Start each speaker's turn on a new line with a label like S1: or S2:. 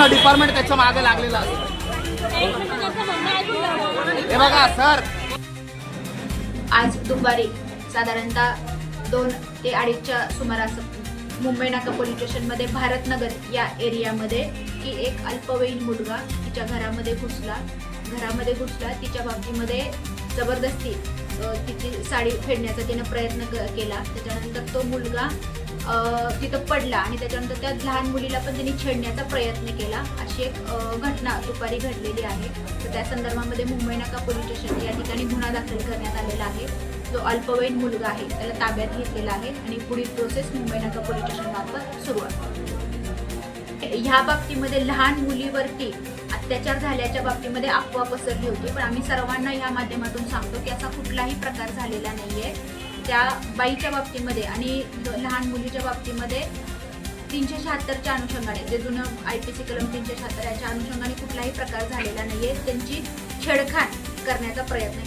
S1: Department त्याच्या मागे लागलेलं असतं. हे बघा सर,
S2: आज दुपारी साधारणतः 2 ते 2:30च्या सुमारास मुंबई नाका पोलीस स्टेशनमध्ये भारतनगर या एरियामध्ये की एक अल्पवयीन मुलगा तिच्या घरामध्ये घुसला. तिच्या बाबतीमध्ये जबरदस्ती तिची साडी फेडण्याचा तिनं प्रयत्न केला. त्याच्यानंतर तो मुलगा तिथं पडला आणि त्याच्यानंतर त्या लहान मुलीला पण त्यांनी छेडण्याचा प्रयत्न केला. अशी एक घटना दुपारी घडलेली आहे. तर त्या संदर्भामध्ये मुंबई नाका पोलीस स्टेशन या ठिकाणी गुन्हा दाखल करण्यात आलेला आहे. जो अल्पवयीन मुलगा आहे त्याला ताब्यात घेतलेला आहे आणि पुढील प्रोसेस मुंबई नाका पोलीस स्टेशनमार्फत सुरू आहे. ह्या बाबतीमध्ये लहान मुलीवरती अत्याचार झाल्याच्या बाबतीमध्ये अफवा पसरली होती, पण आम्ही सर्वांना या माध्यमातून सांगतो की असा कुठलाही प्रकार झालेला नाहीये. त्या बाईच्या बाबतीमध्ये आणि लहान मुलीच्या बाबतीमध्ये 376च्या अनुषंगाने, जे जुनं IPC कलम 376 याच्या अनुषंगाने कुठलाही प्रकार झालेला नाहीये. त्यांची छेडखाण करण्याचा प्रयत्न